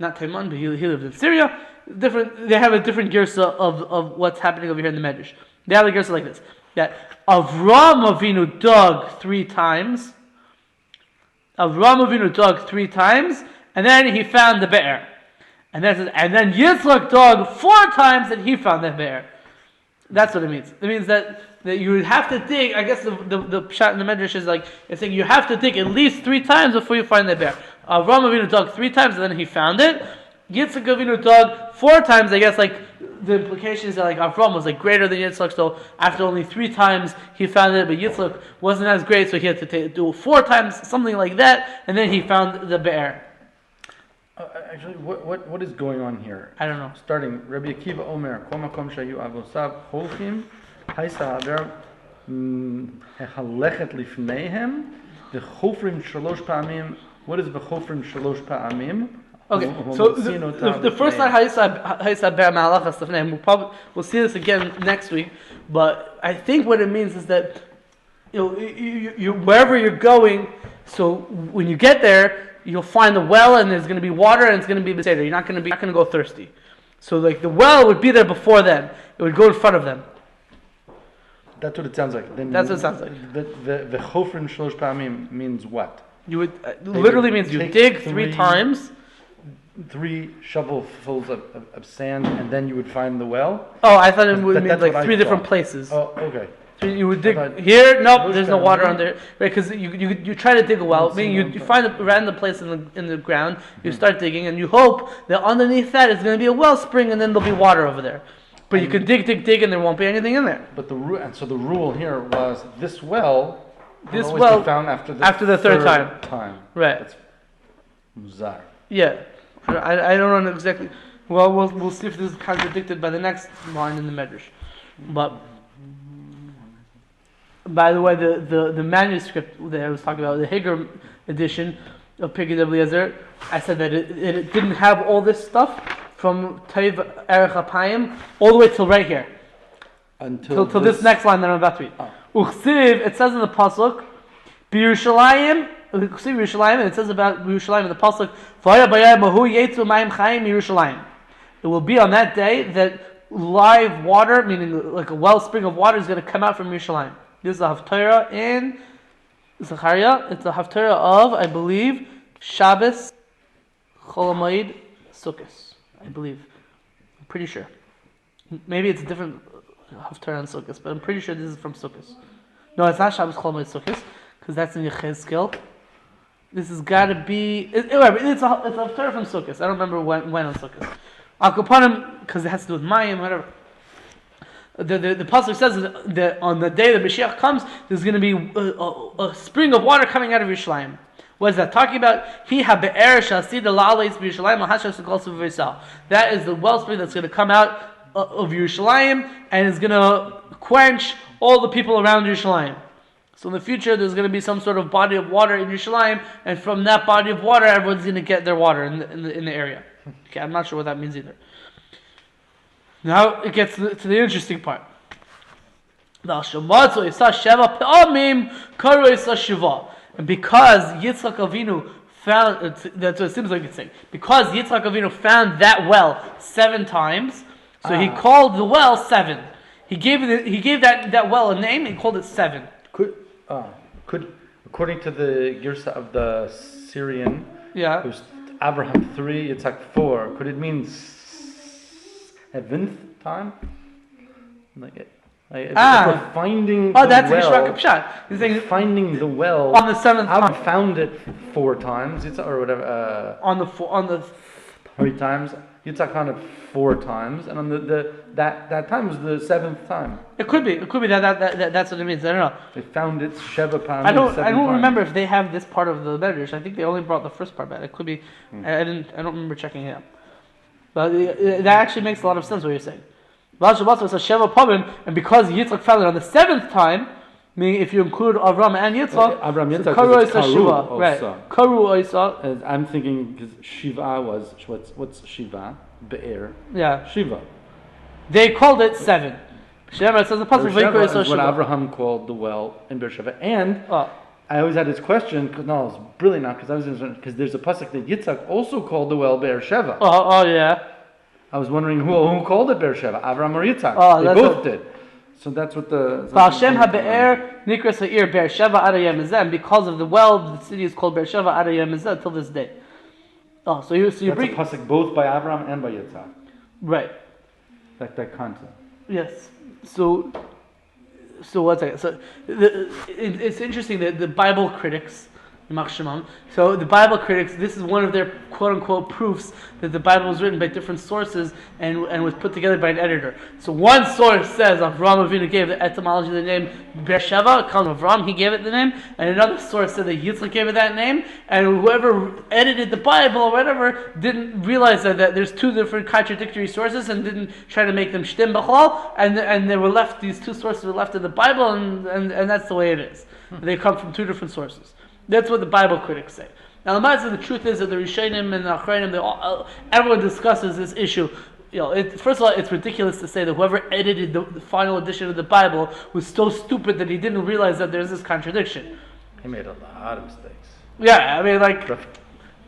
Speaker 1: not Taiman, but he lived in Syria. They have a different gersa of what's happening over here in the Medrash. They have a gersa like this: that Avraham Avinu dug 3 times. Avraham Avinu dug 3 times, and then he found the bear. And then Yitzchok dug 4 times and he found the bear. That's what it means. It means that you would have to dig. I guess the shot in the Medrash is like it's saying you have to dig at least 3 times before you find the bear. Avraham Avinu dug 3 times and then he found it. Yitzchok Avinu dug 4 times. I guess like the implication is that like Avraham was like greater than Yitzchok, so after only 3 times he found it, but Yitzchok wasn't as great, so he had to do 4 times, something like that, and then he found the bear.
Speaker 2: Actually, what is going on here?
Speaker 1: I don't know.
Speaker 2: Starting, Rabbi Akiva Omer, Kol makom shayu avosav holchim, haisa haver hehalechet lifneihem, v'chofrim shalosh pa'amim. What is v'chofrim shalosh pa'amim?
Speaker 1: Okay, so the first line, haisa ber malachas lifneihem, we'll see this again next week, but I think what it means is that you wherever you're going, so when you get there, you'll find the well, and there's going to be water, and it's going to be beseder. You're not going to go thirsty. So, like the well would be there before them. It would go in front of them.
Speaker 2: That's what it sounds like.
Speaker 1: That's what it sounds like.
Speaker 2: The chofrim shlosh pa'amim means what?
Speaker 1: You would literally means you dig 3 times.
Speaker 2: 3 shovelfuls of sand, and then you would find the well.
Speaker 1: Oh, I thought it would mean like 3 different places.
Speaker 2: Oh, okay.
Speaker 1: So you would dig here. Nope, there's no water under it. Right? Because you try to dig a well. Meaning you find a random place in the ground. You start digging, and you hope that underneath that is going to be a wellspring, and then there'll be water over there. But you can dig, and there won't be anything in there.
Speaker 2: But the rule here was this well be found after the
Speaker 1: third time. Right.
Speaker 2: That's muzar.
Speaker 1: Yeah, I don't know exactly. Well, we'll see if this is contradicted by the next line in the Medrash. But by the way, the manuscript that I was talking about, the Hager edition of Pirkei Eliezer, I said that it didn't have all this stuff from Teiv Erech Apayim all the way till right here. Until this next line that I'm about to read. Uchsiv, it says in the pasuk, Beer Sheva, Uchsiv Yerushalayim, and it says about Yerushalayim in the pasuk, V'haya bayayim mahu yetzu mayim chayim Yerushalayim. It will be on that day that live water, meaning like a wellspring of water, is going to come out from Yerushalayim. This is a haftarah in Zechariah. It's a haftarah of, I believe, Shabbos, Chol HaMoed, Sukkos. I believe. I'm pretty sure. Maybe it's a different haftarah on Sukkos, but I'm pretty sure this is from Sukkos. No, it's not Shabbos, Chol HaMoed, Sukkos, because that's in Yechezkel. This has got to be... It's a haftarah from Sukkos. I don't remember when on Sukkos. Al Kapanim, because it has to do with Mayim, whatever. The pasuk says that on the day that Mashiach comes, there's going to be a spring of water coming out of Yerushalayim. What is that talking about? That is the wellspring that's going to come out of Yerushalayim and is going to quench all the people around Yerushalayim. So in the future, there's going to be some sort of body of water in Yerushalayim, and from that body of water, everyone's going to get their water in the area. Okay, I'm not sure what that means either. Now it gets to the interesting part. And because Yitzchak Avinu found, that's what it seems like it's saying, because Yitzchak Avinu found that well 7 times, so he called the well 7. He gave that well a name and called it 7.
Speaker 2: Could according to the Girsa of the Syrian, it was Avraham 3, Yitzchak 4. Could it mean 7th time? If we're finding the
Speaker 1: that's
Speaker 2: well,
Speaker 1: a Pshat. He's saying
Speaker 2: finding the well
Speaker 1: on the 7th time.
Speaker 2: I found it 4 times, or whatever.
Speaker 1: On the
Speaker 2: 3 times. Yitzchak found it 4 times, and on that time was the 7th time.
Speaker 1: It could be that's what it means. I don't know.
Speaker 2: They found it Sheva Pam.
Speaker 1: I don't remember if they have this part of the Medrash. I think they only brought the first part back. It could be. I don't remember checking it out. But that actually makes a lot of sense what you're saying. And because Yitzchak found it on the 7th time, meaning if you include Avraham and Yitzchak,
Speaker 2: Karu is Shiva,
Speaker 1: right? Karu Eisav.
Speaker 2: I'm thinking because Shiva was what's Shiva? Be'er.
Speaker 1: Yeah.
Speaker 2: Shiva.
Speaker 1: They called it 7. Shema, it says the pasuk
Speaker 2: Beer Sheva is what Avraham called the well in Beer Sheva. And I always had this question. It's brilliant now because there's a pasuk that Yitzchak also called the well Beer Sheva.
Speaker 1: Oh yeah.
Speaker 2: I was wondering who called it Beer Sheva, Avraham or Yitzchak. They both did. So that's what the.
Speaker 1: Hashem habe'er nikras ha'ir Beer Sheva ad hayom hazeh, and because of the well, the city is called Beer Sheva ad hayom hazeh till this day. So you bring
Speaker 2: a pasuk both by Avraham and by Yitzchak.
Speaker 1: Right.
Speaker 2: That concept.
Speaker 1: Yes. So 1 second. So it's interesting that the Bible critics, so the Bible critics, this is one of their quote-unquote proofs that the Bible was written by different sources and was put together by an editor. So one source says Avraham Avinu gave the etymology of the name Beer Sheva, it comes from Avraham, he gave it the name, and another source said that Yitzchak gave it that name, and whoever edited the Bible or whatever didn't realize that there's 2 different contradictory sources and didn't try to make them shtim b'chol, and they were left, these 2 sources were left in the Bible, and that's the way it is. They come from 2 different sources. That's what the Bible critics say. Now, the truth is that the Rishonim and the Achronim, everyone discusses this issue. First of all, it's ridiculous to say that whoever edited the final edition of the Bible was so stupid that he didn't realize that there's this contradiction.
Speaker 2: He made a lot of mistakes.
Speaker 1: Yeah, I mean,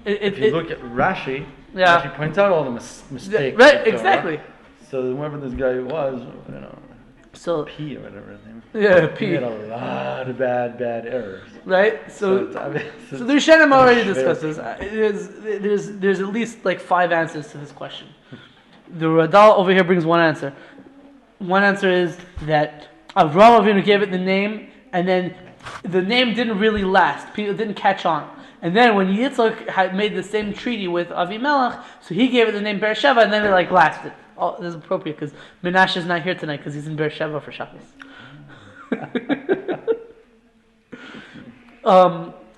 Speaker 2: if you look at Rashi,
Speaker 1: yeah.
Speaker 2: Rashi points out all the mistakes.
Speaker 1: Right, exactly.
Speaker 2: So whoever this guy was,
Speaker 1: So
Speaker 2: P or whatever his name.
Speaker 1: Yeah, P.
Speaker 2: He had a lot of bad errors.
Speaker 1: Right. So the Rishonim already discussed this. There's at least 5 answers to this question. The Radal over here brings one answer. One answer is that Avraham Avinu gave it the name, and then the name didn't really last. People didn't catch on. And then when Yitzchok had made the same treaty with Avimelech, so he gave it the name Beer Sheva, and then it lasted. Oh, this is appropriate because Menashe is not here tonight because he's in Beer Sheva for Shabbos.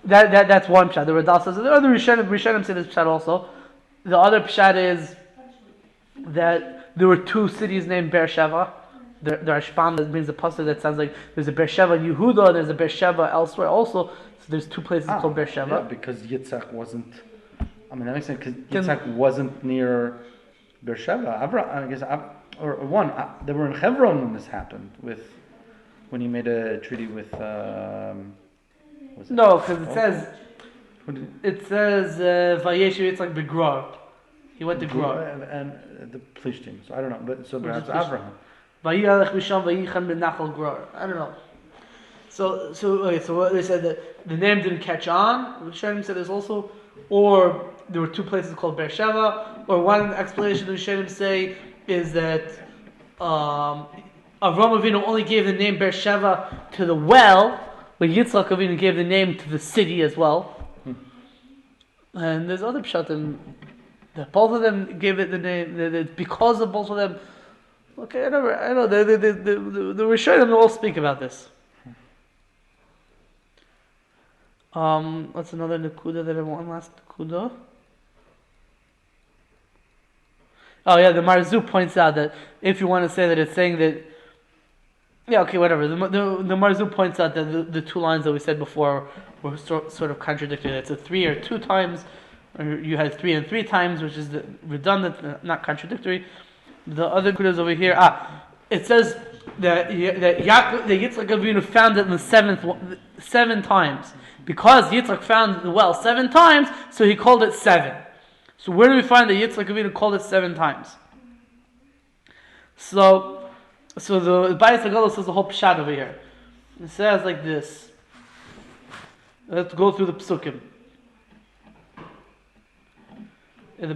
Speaker 1: That's one pshat. The Radal says. The other Rishonim say this pshat also. The other pshat is that there were 2 cities named Beer Sheva. The Rashbam that brings a pasuk that sounds like there's a Beer Sheva in Yehuda, there's a Beer Sheva elsewhere also. So there's 2 places called Beer Sheva.
Speaker 2: Yeah, because Yitzchak wasn't. I mean that makes sense because Yitzchak wasn't near Beer Sheva. They were in Hebron when this happened when he made a treaty with.
Speaker 1: No, because it says Vayeshu Yitzchak Begror. He went to Gror
Speaker 2: and the Plishtim. So I don't know, but so perhaps Avraham.
Speaker 1: Vayalech Misham Vayichan Benachal Gror. I don't know. So what they said that the name didn't catch on. The Rishonim said there's also, or there were 2 places called Beer Sheva, or one explanation the Rishonim say is that Avraham Avinu only gave the name Beer Sheva to the well, but Yitzchak Avinu gave the name to the city as well. And there's other pshatim that both of them gave it the name, that because of both of them, Okay, I know. The Rishonim all speak about this. What's another Nakuda that I want? One last Nakuda. Oh yeah, the Marzu points out that if you want to say that it's saying that, yeah, okay, whatever. The Marzu points out that the two lines that we said before were sort of contradictory. It's a 3 or 2 times, or you had 3 and 3 times, which is redundant, not contradictory. The other Nakudas over here, it says that Yaakov, the Yitzchak Avinu found it in the 7 times. Because Yitzchak found the well 7 times, so he called it 7. So where do we find that Yitzchak Avinu called it 7 times? So the Bayis HaGadol says the whole pshat over here. It says like this. Let's go through the psukim. The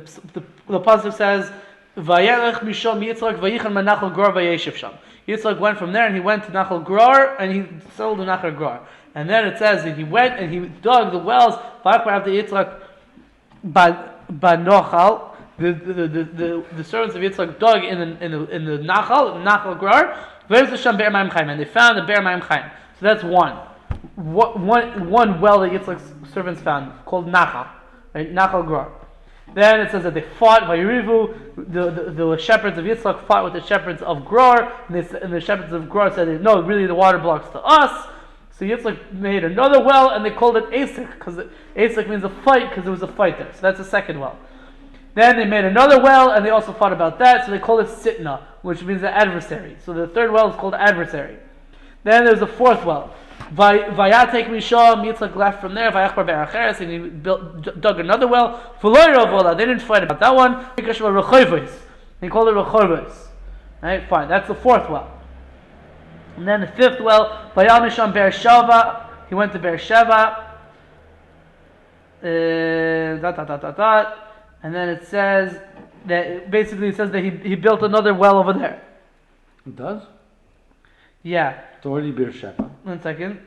Speaker 1: pasuk says, "Vayelech misham Yitzchak vayichan manachal gror vayeshiv sham." Yitzchak went from there and he went to Nachal Gror and he settled in Nachal Gror. And then it says that he went and he dug the wells. After Yitzchak Banochal, the servants of Yitzchak dug in the Nachal Gror. Where's the Sham Be'er Mayim Chaim? And they found the Be'er Mayim Chaim. So that's one well that Yitzchak's servants found called Nachal, right? Nachal Gror. Then it says that they fought by Yerivu. The shepherds of Yitzchak fought with the shepherds of Gror, and the shepherds of Gror said, "No, really, the water belongs to us." So Yitzchak made another well, and they called it Esau, because Esau means a fight, because there was a fight there. So that's the second well. Then they made another well, and they also fought about that, so they called it Sitna, which means the adversary. So the third well is called adversary. Then there's a fourth well. Vayatek Misham, Yitzchak left from there, Vayachbar Be'acheres, and he dug another well. They didn't fight about that one. He called it Rechorvos. Right, fine, that's the fourth well. And then the fifth well, Vayal Misham Beer Sheva, he went to Beer Sheva. And then it says that he built another well over there.
Speaker 2: It does?
Speaker 1: Yeah.
Speaker 2: It's already Beer Sheva.
Speaker 1: 1 second.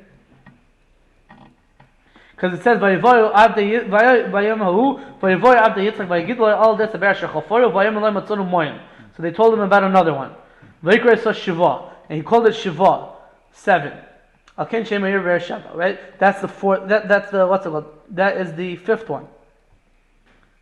Speaker 1: Because it says, "Vayivoyu avdei vayom hahu vayivoyu avdei Yitzchak vayigidlo al des be'er shechoforu vayom elay matzonu moyim." So they told him about another one. Vayikra so Shiva, and he called it Shiva, 7. Alken shemayir Beer Sheva, right? That's the fourth. That's the what's it called? That is the fifth one.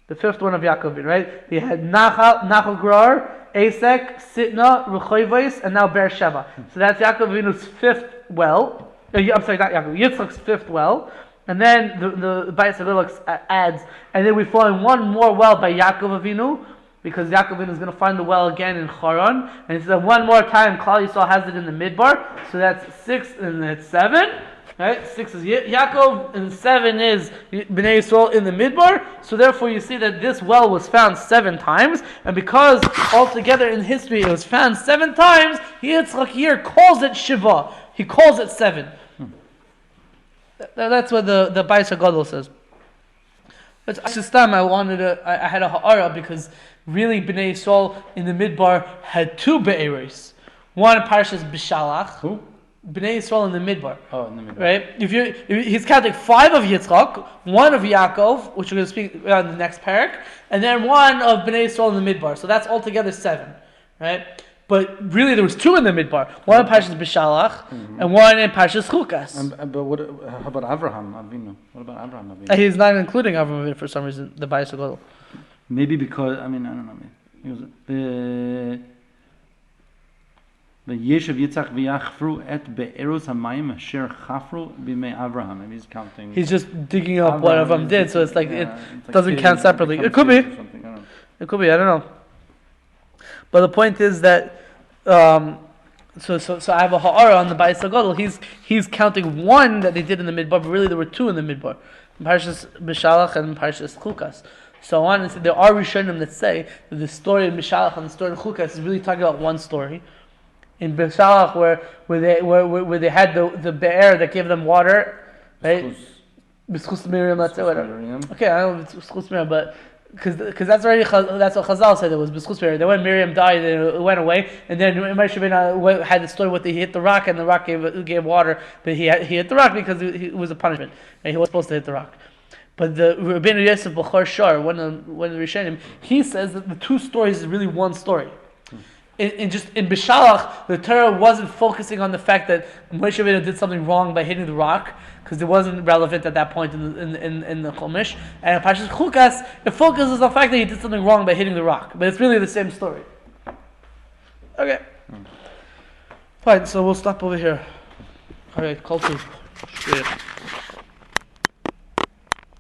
Speaker 1: The fifth one of Yaakov, right? He had Nachal Gror, Esek, Sitna, Rechoivos, and now Beer Sheva. So that's Yaakov Avinu's fifth well. I'm sorry, not Yaakov. Yitzchak's fifth well. And then the Bayis HaGadol adds, and then we find one more well by Yaakov Avinu, because Yaakov Avinu is going to find the well again in Haran. And he said one more time, Klal Yisrael has it in the Midbar. So that's 6 and that's 7. Right? 6 is Yaakov and 7 is Bnei Yisrael in the Midbar. So therefore you see that this well was found 7 times. And because altogether in history it was found 7 times, Yitzchak here calls it Shiva. He calls it 7. That's what the Bayis HaGadol says. This time I had a ha'ara because really Bnei Yisrael in the Midbar had 2 be'eros. One Parshas B'Shalach.
Speaker 2: Who?
Speaker 1: Bnei Yisrael in the Midbar.
Speaker 2: Oh, in the Midbar.
Speaker 1: Right? If he's counting 5 of Yitzchok, 1 of Yaakov, which we're going to speak about in the next parak, and then 1 of Bnei Yisrael in the Midbar. So that's altogether 7. Right? But really there was 2 in the Midbar. 1 in Parshas B'Shalach, and 1 in Parshas Chukas.
Speaker 2: But how about Avraham Avinu? What about Avraham Avinu?
Speaker 1: He's not including Avraham Avinu for some reason, the Bayis HaGadol.
Speaker 2: Maybe because, I don't know. Yeshiv Yitzchak v'yachfru et be'erus hamayim asher chafru b'mei Avraham. Maybe he's counting.
Speaker 1: He's just digging up what Avraham did, so it's like it doesn't count separately. It could be. It could be. I don't know. But the point is that so I have a ha'ara on the Bayis HaGadol. He's counting 1 that they did in the Midbar, but really there were 2 in the Midbar, Parshas B'Shalach and Parshas Chukas. So on, and there are Rishonim that say that the story of B'Shalach and the story of Chukas is really talking about one story. In B'Shalach, where they had the be'er that gave them water, right? B'schus Miriam, let's say whatever. Okay, I don't know if it's B'schus Miriam, but because that's what Chazal said. It was B'schus Miriam. Then when Miriam died, it went away, and then Moshe Rabbeinu had the story where he hit the rock, and the rock gave water, but he hit the rock because it was a punishment, and he was supposed to hit the rock. But the Rabbeinu Yosef B'chor Shar, one of the Rishonim, he says that the 2 stories is really one story. in Bishalach, the Torah wasn't focusing on the fact that Moshe Rabbeinu did something wrong by hitting the rock, because it wasn't relevant at that point in the Chumash. And in Parshas Chukas, it focuses on the fact that he did something wrong by hitting the rock, but it's really the same story. Okay. Fine, so we'll stop over here. Alright, call to.